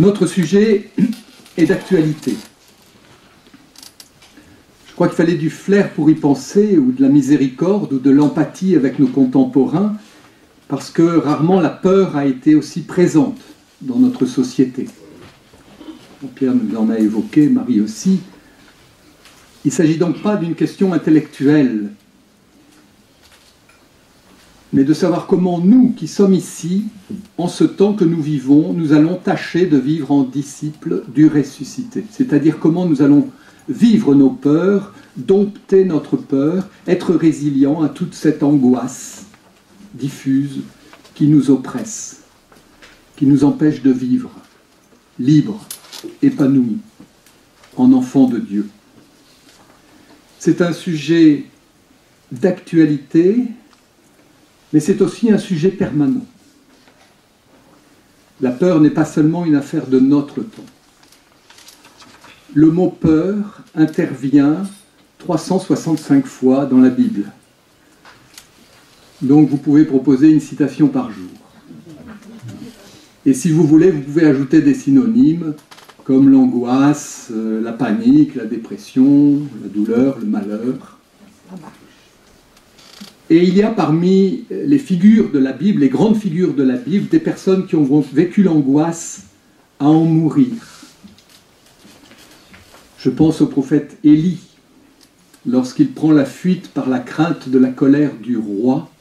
Notre sujet est d'actualité. Je crois qu'il fallait du flair pour y penser, ou de la miséricorde, ou de l'empathie avec nos contemporains, parce que rarement la peur a été aussi présente dans notre société. Pierre nous en a évoqué, Marie aussi. Il ne s'agit donc pas d'une question intellectuelle, mais de savoir comment nous, qui sommes ici, en ce temps que nous vivons, nous allons tâcher de vivre en disciples du ressuscité. C'est-à-dire comment nous allons vivre nos peurs, dompter notre peur, être résilients à toute cette angoisse diffuse qui nous oppresse, qui nous empêche de vivre, libre, épanoui, en enfant de Dieu. C'est un sujet d'actualité, mais c'est aussi un sujet permanent. La peur n'est pas seulement une affaire de notre temps. Le mot peur intervient 365 fois dans la Bible. Donc vous pouvez proposer une citation par jour. Et si vous voulez, vous pouvez ajouter des synonymes comme l'angoisse, la panique, la dépression, la douleur, le malheur. Et il y a parmi les figures de la Bible, les grandes figures de la Bible, des personnes qui ont vécu l'angoisse à en mourir. Je pense au prophète Élie, lorsqu'il prend la fuite par la crainte de la colère du roi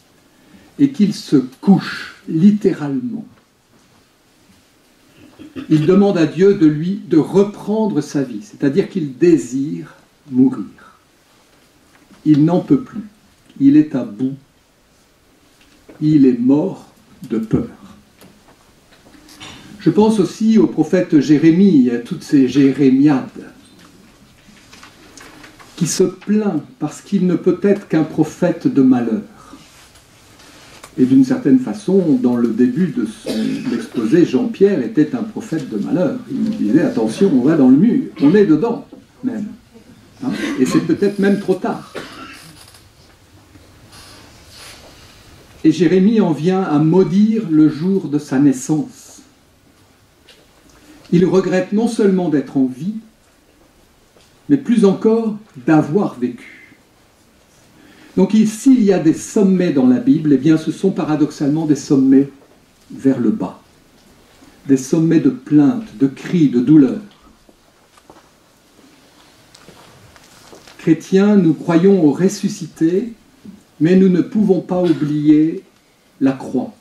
et qu'il se couche littéralement. Il demande à Dieu de reprendre sa vie, c'est-à-dire qu'il désire mourir. Il n'en peut plus. Il est à bout. Il est mort de peur. Je pense aussi au prophète Jérémie et à toutes ces jérémiades qui se plaint parce qu'il ne peut être qu'un prophète de malheur. Et d'une certaine façon, dans le début de son exposé, Jean-Pierre était un prophète de malheur. Il nous disait, attention, on va dans le mur, on est dedans même. Hein, et c'est peut-être même trop tard. Et Jérémie en vient à maudire le jour de sa naissance. Il regrette non seulement d'être en vie, mais plus encore d'avoir vécu. Donc s'il y a des sommets dans la Bible, eh bien ce sont paradoxalement des sommets vers le bas. Des sommets de plaintes, de cris, de douleurs. Chrétiens, nous croyons au ressuscité, mais nous ne pouvons pas oublier la croix.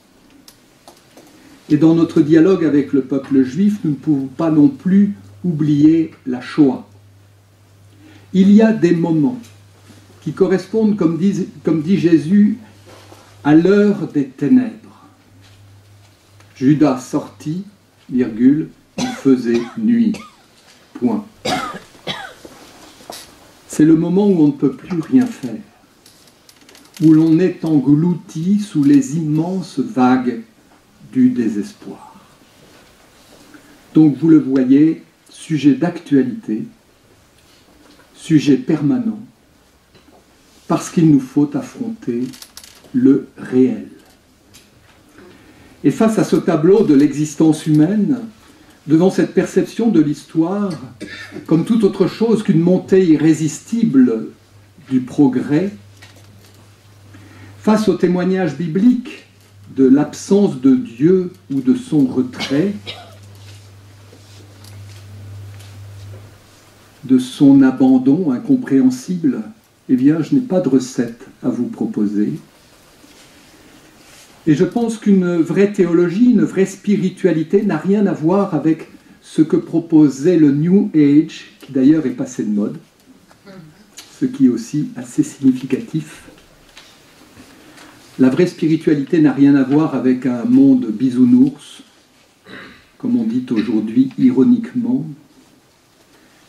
Et dans notre dialogue avec le peuple juif, nous ne pouvons pas non plus oublier la Shoah. Il y a des moments qui correspondent, comme dit Jésus, à l'heure des ténèbres. Judas sortit, virgule, il faisait nuit. Point. C'est le moment où on ne peut plus rien faire, où l'on est englouti sous les immenses vagues du désespoir. Donc vous le voyez, sujet d'actualité, sujet permanent, parce qu'il nous faut affronter le réel. Et face à ce tableau de l'existence humaine, devant cette perception de l'histoire comme toute autre chose qu'une montée irrésistible du progrès, face au témoignage biblique de l'absence de Dieu ou de son retrait, de son abandon incompréhensible, eh bien, je n'ai pas de recette à vous proposer. Et je pense qu'une vraie théologie, une vraie spiritualité n'a rien à voir avec ce que proposait le New Age, qui d'ailleurs est passé de mode, ce qui est aussi assez significatif. La vraie spiritualité n'a rien à voir avec un monde bisounours, comme on dit aujourd'hui ironiquement.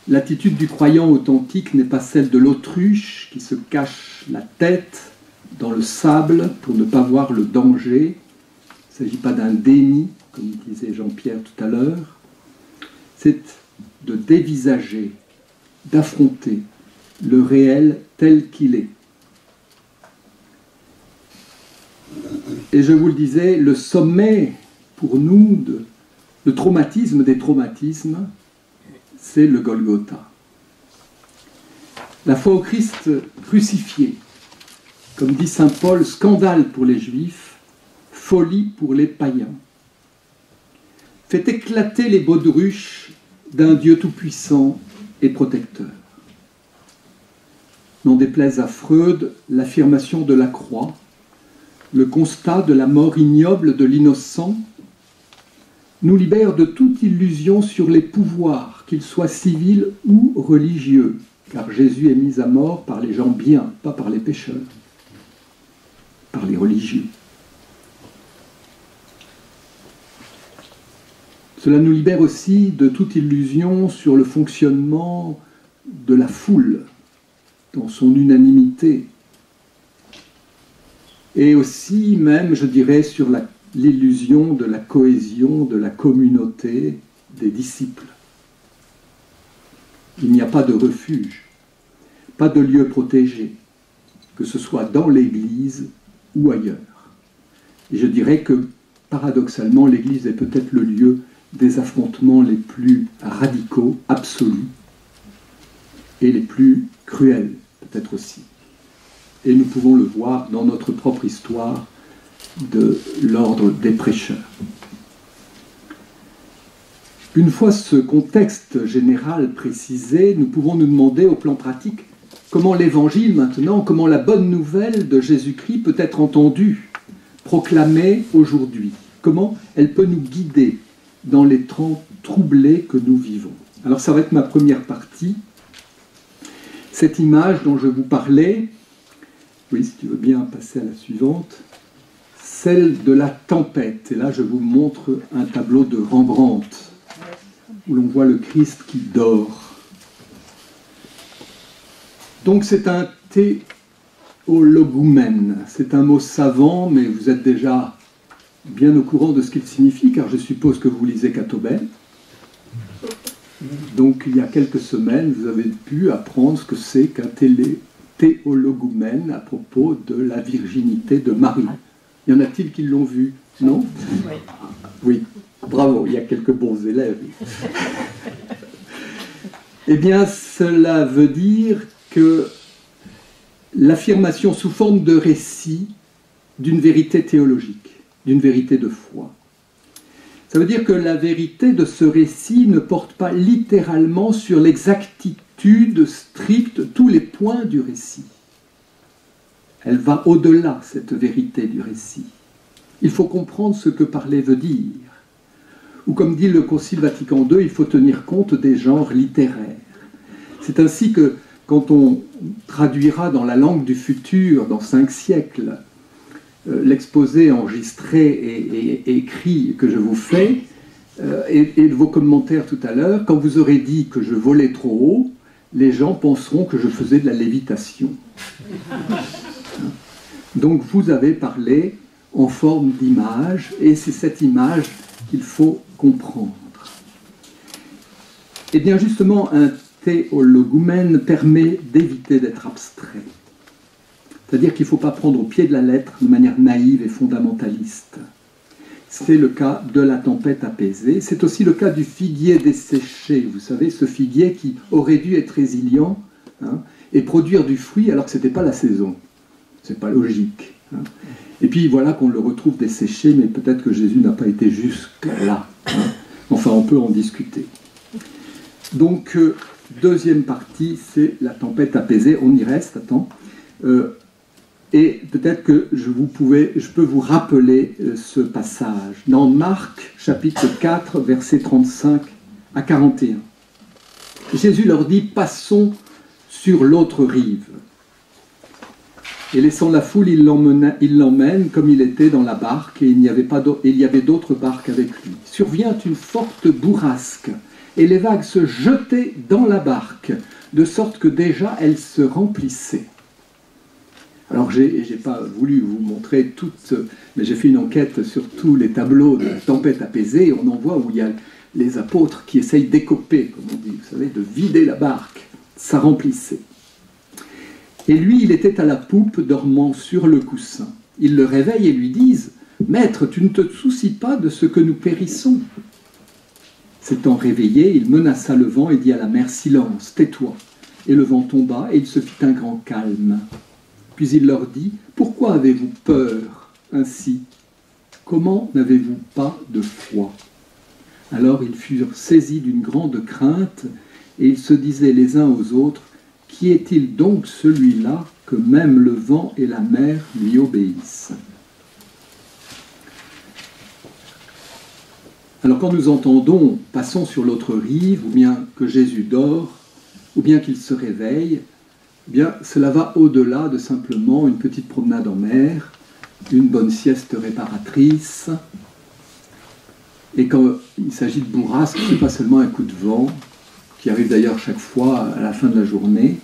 L'attitude du croyant authentique n'est pas celle de l'autruche qui se cache la tête dans le sable pour ne pas voir le danger. Il ne s'agit pas d'un déni, comme disait Jean-Pierre tout à l'heure. C'est de dévisager, d'affronter le réel tel qu'il est. Et je vous le disais, le sommet pour nous Le traumatisme des traumatismes, c'est le Golgotha. La foi au Christ crucifié, comme dit saint Paul, scandale pour les Juifs, folie pour les païens, fait éclater les baudruches d'un Dieu tout-puissant et protecteur. N'en déplaise à Freud, l'affirmation de la croix, le constat de la mort ignoble de l'innocent, nous libère de toute illusion sur les pouvoirs, qu'ils soient civils ou religieux, car Jésus est mis à mort par les gens bien, pas par les pécheurs, par les religieux. Cela nous libère aussi de toute illusion sur le fonctionnement de la foule, dans son unanimité, et aussi même, je dirais, sur l'illusion de la cohésion de la communauté des disciples. Il n'y a pas de refuge, pas de lieu protégé, que ce soit dans l'Église ou ailleurs. Et je dirais que, paradoxalement, l'Église est peut-être le lieu des affrontements les plus radicaux, absolus, et les plus cruels, peut-être aussi. Et nous pouvons le voir dans notre propre histoire de l'ordre des prêcheurs. Une fois ce contexte général précisé, nous pouvons nous demander au plan pratique comment l'Évangile maintenant, comment la bonne nouvelle de Jésus-Christ peut être entendue, proclamée aujourd'hui, comment elle peut nous guider dans les temps troublés que nous vivons. Alors ça va être ma première partie. Cette image dont je vous parlais, oui, si tu veux bien passer à la suivante, celle de la tempête. Et là, je vous montre un tableau de Rembrandt, où l'on voit le Christ qui dort. Donc c'est un théologumène. C'est un mot savant, mais vous êtes déjà bien au courant de ce qu'il signifie, car je suppose que vous lisez Catobel. Donc il y a quelques semaines, vous avez pu apprendre ce que c'est qu'un théologumène à propos de la virginité de Marie. Y en a-t-il qui l'ont vu? Non? Oui, bravo, il y a quelques bons élèves. Eh bien, cela veut dire que l'affirmation sous forme de récit d'une vérité théologique, d'une vérité de foi. Ça veut dire que la vérité de ce récit ne porte pas littéralement sur l'exactitude stricte de tous les points du récit. Elle va au-delà, cette vérité du récit. Il faut comprendre ce que parler veut dire. Ou comme dit le Concile Vatican II, il faut tenir compte des genres littéraires. C'est ainsi que quand on traduira dans la langue du futur, dans 5 siècles, l'exposé enregistré et écrit que je vous fais, et vos commentaires tout à l'heure, quand vous aurez dit que je volais trop haut, les gens penseront que je faisais de la lévitation. Donc vous avez parlé en forme d'image, et c'est cette image qu'il faut comprendre. Et bien justement, un théologumène permet d'éviter d'être abstrait. C'est-à-dire qu'il ne faut pas prendre au pied de la lettre de manière naïve et fondamentaliste. C'est le cas de la tempête apaisée. C'est aussi le cas du figuier desséché. Vous savez, ce figuier qui aurait dû être résilient et produire du fruit alors que ce n'était pas la saison. Ce n'est pas logique. Et puis voilà qu'on le retrouve desséché, mais peut-être que Jésus n'a pas été jusque-là. Enfin, on peut en discuter. Donc, deuxième partie, c'est la tempête apaisée. On y reste, attends. Et peut-être que je peux vous rappeler ce passage. Dans Marc, chapitre 4, versets 35 à 41. Jésus leur dit, passons sur l'autre rive. Et laissant la foule, il l'emmène comme il était dans la barque, et il y avait d'autres barques avec lui. Survient une forte bourrasque, et les vagues se jetaient dans la barque, de sorte que déjà elle se remplissait. Alors, je n'ai pas voulu vous montrer toutes, mais j'ai fait une enquête sur tous les tableaux de la tempête apaisée, et on en voit où il y a les apôtres qui essayent d'écoper, comme on dit, vous savez, de vider la barque. Ça remplissait. Et lui, il était à la poupe, dormant sur le coussin. Ils le réveillent et lui disent « Maître, tu ne te soucies pas de ce que nous périssons ?» S'étant réveillé, il menaça le vent et dit à la mer, « Silence, tais-toi !» Et le vent tomba et il se fit un grand calme. Puis il leur dit, « Pourquoi avez-vous peur ainsi? Comment n'avez-vous pas de foi ?» Alors ils furent saisis d'une grande crainte et ils se disaient les uns aux autres, « Qui est-il donc celui-là que même le vent et la mer lui obéissent ?» Alors quand nous entendons « Passons sur l'autre rive » ou bien que Jésus dort, ou bien qu'il se réveille, eh bien cela va au-delà de simplement une petite promenade en mer, une bonne sieste réparatrice. Et quand il s'agit de bourrasque, ce n'est pas seulement un coup de vent, qui arrive d'ailleurs chaque fois à la fin de la journée.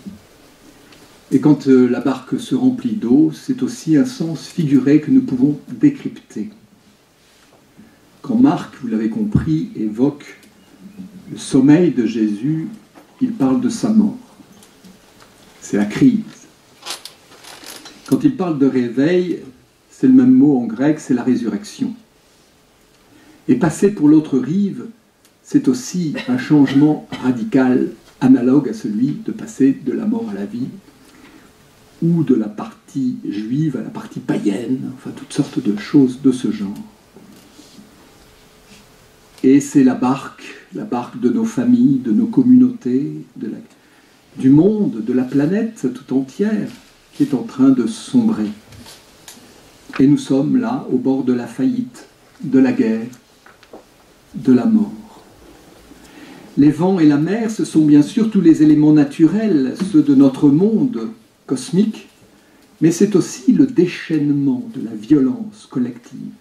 Et quand la barque se remplit d'eau, c'est aussi un sens figuré que nous pouvons décrypter. Quand Marc, vous l'avez compris, évoque le sommeil de Jésus, il parle de sa mort. C'est la crise. Quand il parle de réveil, c'est le même mot en grec, c'est la résurrection. Et passer pour l'autre rive, c'est aussi un changement radical, analogue à celui de passer de la mort à la vie, ou de la partie juive à la partie païenne, enfin toutes sortes de choses de ce genre. Et c'est la barque de nos familles, de nos communautés, du monde, de la planète tout entière, qui est en train de sombrer. Et nous sommes là, au bord de la faillite, de la guerre, de la mort. Les vents et la mer, ce sont bien sûr tous les éléments naturels, ceux de notre monde cosmique, mais c'est aussi le déchaînement de la violence collective.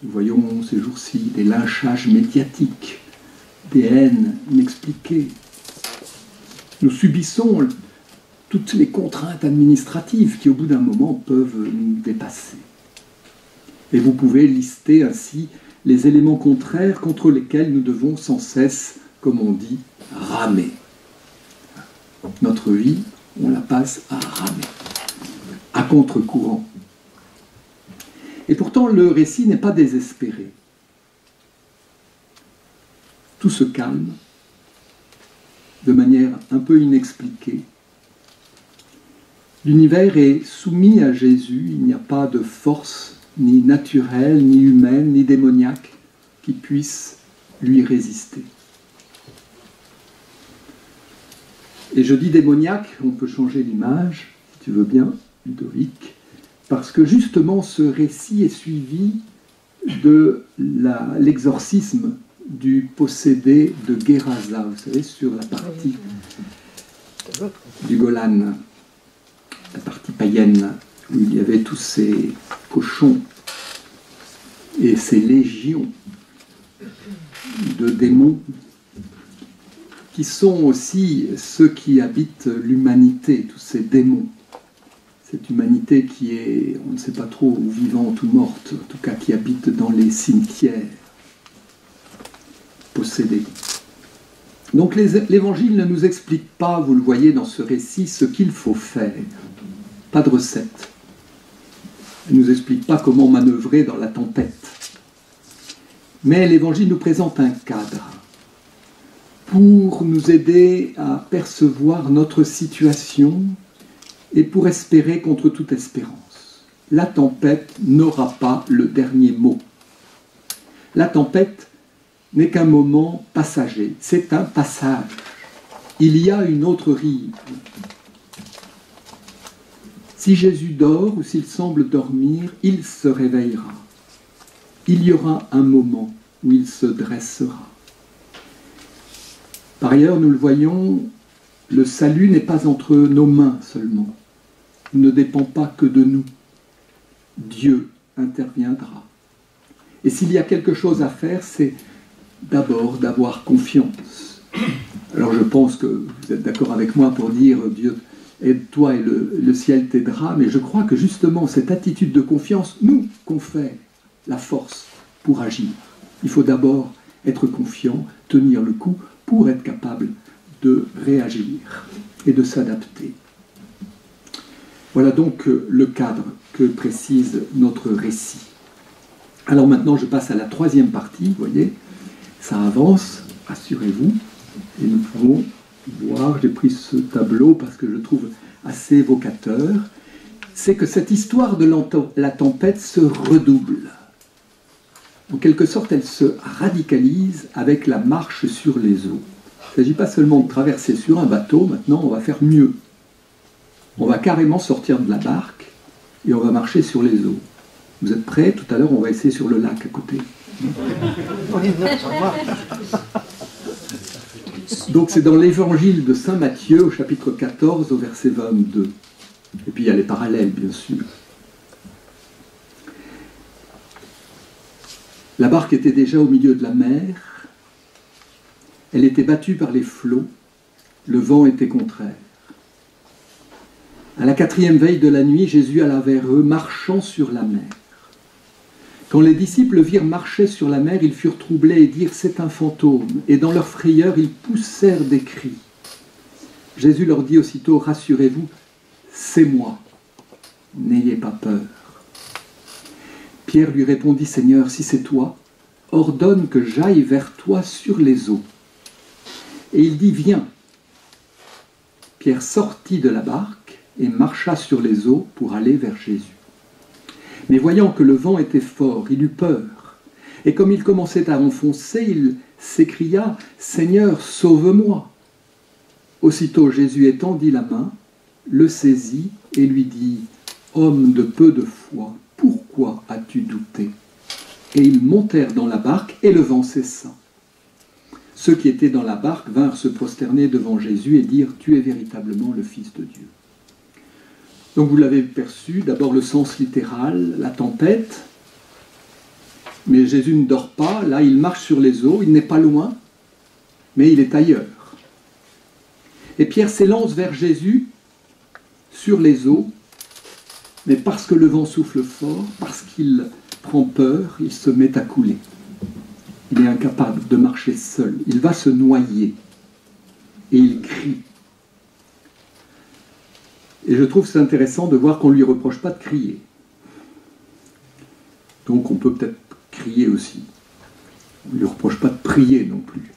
Nous voyons ces jours-ci des lynchages médiatiques, des haines inexpliquées. Nous subissons toutes les contraintes administratives qui, au bout d'un moment, peuvent nous dépasser. Et vous pouvez lister ainsi les éléments contraires contre lesquels nous devons sans cesse, comme on dit, ramer. Notre vie, on la passe à ramer, à contre-courant. Et pourtant, le récit n'est pas désespéré. Tout se calme, de manière un peu inexpliquée. L'univers est soumis à Jésus, il n'y a pas de force ni naturelle, ni humaine, ni démoniaque qui puisse lui résister. Et je dis démoniaque, on peut changer l'image, si tu veux bien, Ludovic, parce que justement ce récit est suivi de l'exorcisme du possédé de Gerasa, vous savez, sur la partie du Golan, la partie païenne, où il y avait tous ces cochons et ces légions de démons qui sont aussi ceux qui habitent l'humanité, tous ces démons. Cette humanité qui est, on ne sait pas trop, ou vivante ou morte, en tout cas qui habite dans les cimetières, possédée. Donc l'Évangile ne nous explique pas, vous le voyez dans ce récit, ce qu'il faut faire. Pas de recette. Il ne nous explique pas comment manœuvrer dans la tempête. Mais l'Évangile nous présente un cadre pour nous aider à percevoir notre situation et pour espérer contre toute espérance. La tempête n'aura pas le dernier mot. La tempête n'est qu'un moment passager, c'est un passage. Il y a une autre rive. Si Jésus dort ou s'il semble dormir, il se réveillera. Il y aura un moment où il se dressera. Par ailleurs, nous le voyons, le salut n'est pas entre nos mains seulement. Il ne dépend pas que de nous. Dieu interviendra. Et s'il y a quelque chose à faire, c'est d'abord d'avoir confiance. Alors je pense que vous êtes d'accord avec moi pour dire Dieu aide-toi et le ciel t'aidera, mais je crois que justement cette attitude de confiance nous confère la force pour agir. Il faut d'abord être confiant, tenir le coup pour être capable de réagir et de s'adapter. Voilà donc le cadre que précise notre récit. Alors maintenant je passe à la troisième partie, vous voyez, Ça avance, rassurez-vous, et nous pouvons voir, j'ai pris ce tableau parce que je le trouve assez évocateur, c'est que cette histoire de la tempête se redouble. En quelque sorte, elle se radicalise avec la marche sur les eaux. Il ne s'agit pas seulement de traverser sur un bateau, maintenant on va faire mieux. On va carrément sortir de la barque et on va marcher sur les eaux. Vous êtes prêts? Tout à l'heure, on va essayer sur le lac à côté. Donc c'est dans l'évangile de Saint Matthieu, au chapitre 14, au verset 22. Et puis il y a les parallèles, bien sûr. La barque était déjà au milieu de la mer. Elle était battue par les flots. Le vent était contraire. À la 4e veille de la nuit, Jésus alla vers eux, marchant sur la mer. Quand les disciples virent marcher sur la mer, ils furent troublés et dirent « C'est un fantôme ». Et dans leur frayeur, ils poussèrent des cris. Jésus leur dit aussitôt « Rassurez-vous, c'est moi, n'ayez pas peur ». Pierre lui répondit « Seigneur, si c'est toi, ordonne que j'aille vers toi sur les eaux ». Et il dit « Viens ». Pierre sortit de la barque et marcha sur les eaux pour aller vers Jésus. Mais voyant que le vent était fort, il eut peur. Et comme il commençait à enfoncer, il s'écria « Seigneur, sauve-moi » Aussitôt Jésus étendit la main, le saisit et lui dit « Homme de peu de foi, pourquoi as-tu douté ?» Et ils montèrent dans la barque et le vent cessa. Ceux qui étaient dans la barque vinrent se prosterner devant Jésus et dirent « Tu es véritablement le Fils de Dieu ». Donc vous l'avez perçu, d'abord le sens littéral, la tempête, mais Jésus ne dort pas, là il marche sur les eaux, il n'est pas loin, mais il est ailleurs. Et Pierre s'élance vers Jésus sur les eaux, mais parce que le vent souffle fort, parce qu'il prend peur, il se met à couler. Il est incapable de marcher seul, il va se noyer, et il crie. Et je trouve c'est intéressant de voir qu'on ne lui reproche pas de crier. Donc on peut peut-être crier aussi. On ne lui reproche pas de prier non plus.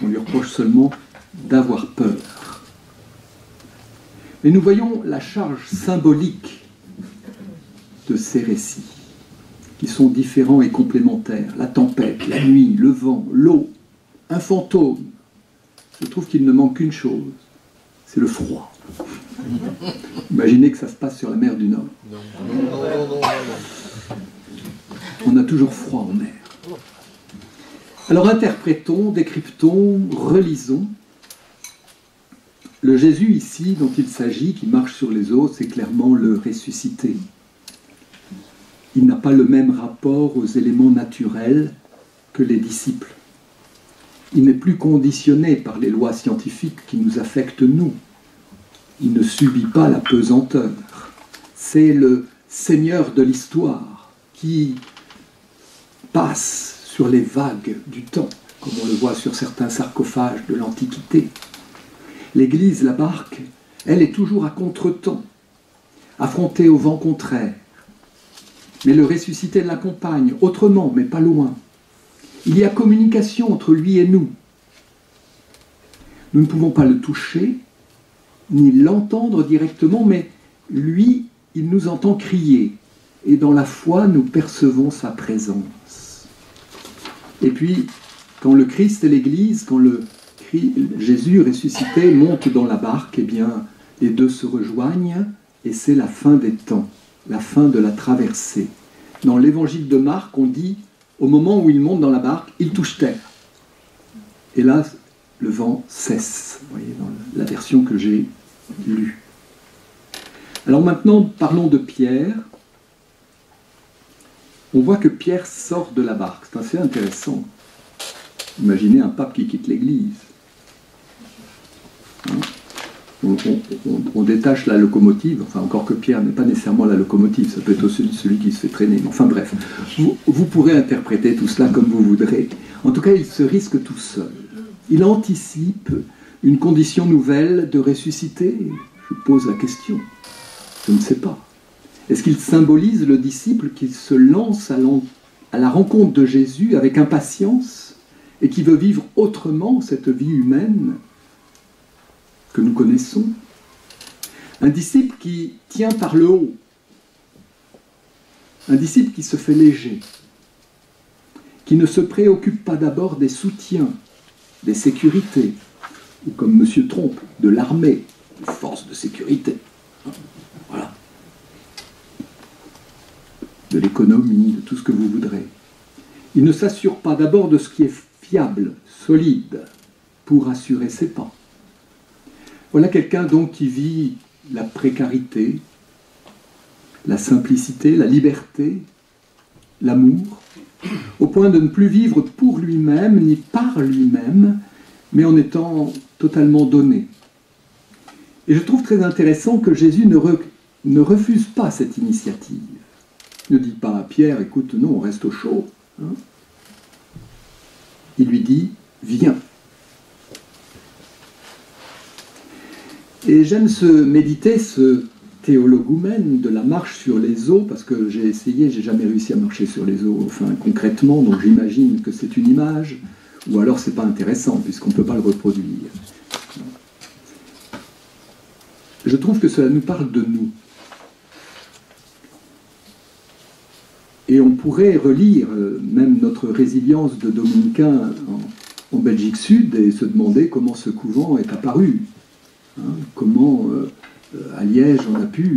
On lui reproche seulement d'avoir peur. Mais nous voyons la charge symbolique de ces récits, qui sont différents et complémentaires. La tempête, la nuit, le vent, l'eau, un fantôme. Je trouve qu'il ne manque qu'une chose, c'est le froid. Imaginez que ça se passe sur la mer du Nord. On a toujours froid en mer. Alors interprétons, décryptons, relisons. Le Jésus ici dont il s'agit, qui marche sur les eaux, c'est clairement le ressuscité. Il n'a pas le même rapport aux éléments naturels que les disciples. Il n'est plus conditionné par les lois scientifiques qui nous affectent nous. Il ne subit pas la pesanteur. C'est le Seigneur de l'histoire qui passe sur les vagues du temps, comme on le voit sur certains sarcophages de l'Antiquité. L'Église, la barque, elle est toujours à contre-temps, affrontée au vent contraire. Mais le ressuscité l'accompagne, autrement, mais pas loin. Il y a communication entre lui et nous. Nous ne pouvons pas le toucher, ni l'entendre directement, mais lui, il nous entend crier. Et dans la foi, nous percevons sa présence. Et puis, quand le Christ et l'Église, quand Jésus ressuscité monte dans la barque, eh bien, les deux se rejoignent, et c'est la fin des temps, la fin de la traversée. Dans l'évangile de Marc, on dit, au moment où il monte dans la barque, il touche terre. Et là, le vent cesse, vous voyez, dans la version que j'ai lue. Alors maintenant, parlons de Pierre. On voit que Pierre sort de la barque. C'est assez intéressant. Imaginez un pape qui quitte l'église. Hein? On détache la locomotive, enfin encore que Pierre n'est pas nécessairement la locomotive, ça peut être aussi celui qui se fait traîner. Mais enfin bref, vous pourrez interpréter tout cela comme vous voudrez. En tout cas, il se risque tout seul. Il anticipe une condition nouvelle de ressusciter. Je pose la question. Je ne sais pas. Est-ce qu'il symbolise le disciple qui se lance à la rencontre de Jésus avec impatience et qui veut vivre autrement cette vie humaine que nous connaissons. Un disciple qui tient par le haut. Un disciple qui se fait léger, qui ne se préoccupe pas d'abord des soutiens, des sécurités, ou comme M. Trompe, de l'armée, des forces de sécurité. Voilà. De l'économie, de tout ce que vous voudrez. Il ne s'assure pas d'abord de ce qui est fiable, solide, pour assurer ses pas. Voilà quelqu'un donc qui vit la précarité, la simplicité, la liberté, l'amour, au point de ne plus vivre pour lui-même, ni par lui-même, mais en étant totalement donné. Et je trouve très intéressant que Jésus ne refuse pas cette initiative. Il ne dit pas à Pierre, écoute, non, on reste au chaud. Hein. Il lui dit, viens. Et j'aime méditer ce théologoumène de la marche sur les eaux, parce que j'ai essayé, j'ai jamais réussi à marcher sur les eaux, enfin concrètement, donc j'imagine que c'est une image, ou alors c'est pas intéressant, puisqu'on ne peut pas le reproduire. Je trouve que cela nous parle de nous. Et on pourrait relire même notre résilience de dominicains en Belgique Sud et se demander comment ce couvent est apparu. Hein, comment à Liège on a pu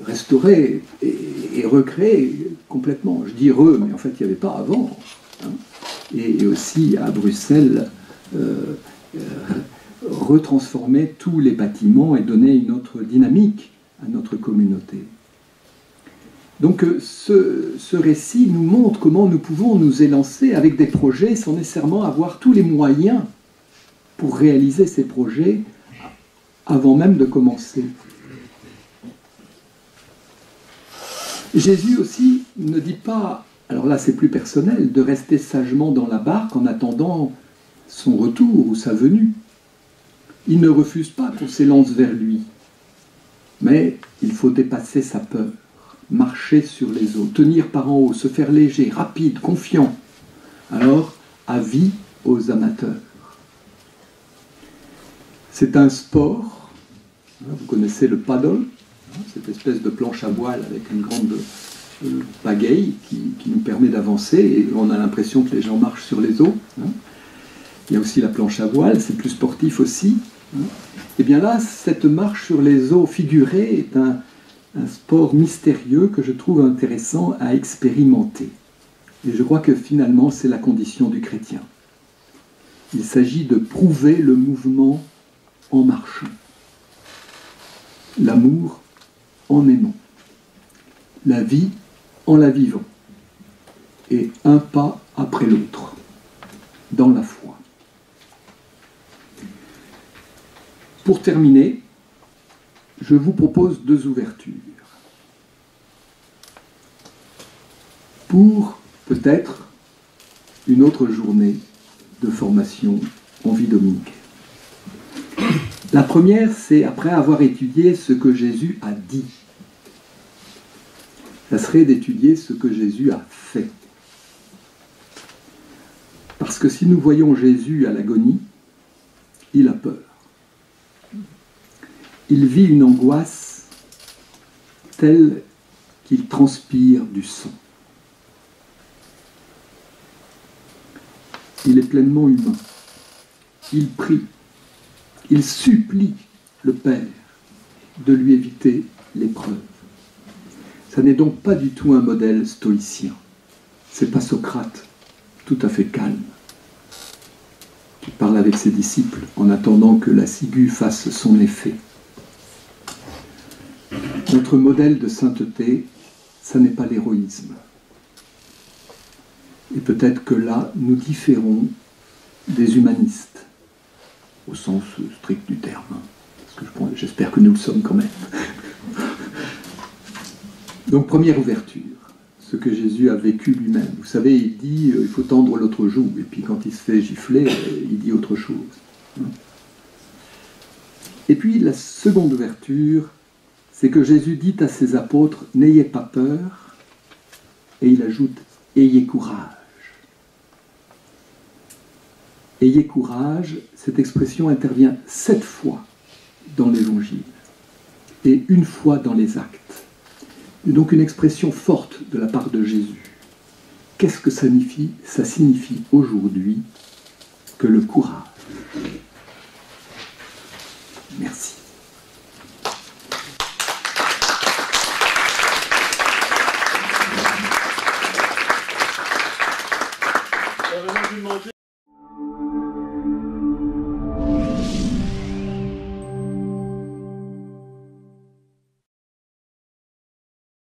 restaurer et recréer complètement. Je dis mais en fait il n'y avait pas avant. Hein, et aussi à Bruxelles, retransformer tous les bâtiments et donner une autre dynamique à notre communauté. Donc ce récit nous montre comment nous pouvons nous élancer avec des projets sans nécessairement avoir tous les moyens pour réaliser ces projets avant même de commencer. Jésus aussi ne dit pas, alors là c'est plus personnel, de rester sagement dans la barque en attendant son retour ou sa venue. Il ne refuse pas qu'on s'élance vers lui, mais il faut dépasser sa peur. Marcher sur les eaux, tenir par en haut, se faire léger, rapide, confiant. Alors, avis aux amateurs. C'est un sport, vous connaissez le paddle, cette espèce de planche à voile avec une grande pagaie qui nous permet d'avancer et on a l'impression que les gens marchent sur les eaux. Il y a aussi la planche à voile, c'est plus sportif aussi. Et bien là, cette marche sur les eaux figurée est un sport mystérieux que je trouve intéressant à expérimenter. Et je crois que finalement, c'est la condition du chrétien. Il s'agit de prouver le mouvement en marchant. L'amour en aimant. La vie en la vivant. Et un pas après l'autre. Dans la foi. Pour terminer, je vous propose 2 ouvertures. Pour peut-être une autre journée de formation en vie dominicaine. La première, c'est après avoir étudié ce que Jésus a dit. Ça serait d'étudier ce que Jésus a fait. Parce que si nous voyons Jésus à l'agonie, il a peur. Il vit une angoisse telle qu'il transpire du sang. Il est pleinement humain. Il prie, il supplie le Père de lui éviter l'épreuve. Ça n'est donc pas du tout un modèle stoïcien. C'est pas Socrate, tout à fait calme, qui parle avec ses disciples en attendant que la ciguë fasse son effet. Notre modèle de sainteté, ça n'est pas l'héroïsme. Et peut-être que là, nous différons des humanistes, au sens strict du terme. Parce que j'espère que nous le sommes quand même. Donc, première ouverture, ce que Jésus a vécu lui-même. Vous savez, il dit, il faut tendre l'autre joue. Et puis quand il se fait gifler, il dit autre chose. Et puis, la seconde ouverture, c'est que Jésus dit à ses apôtres, n'ayez pas peur, et il ajoute, ayez courage. Ayez courage, cette expression intervient 7 fois dans l'Évangile et une fois dans les Actes. Et donc une expression forte de la part de Jésus. Qu'est-ce que ça signifie? Ça signifie aujourd'hui que le courage. Merci. Vraiment dû manger.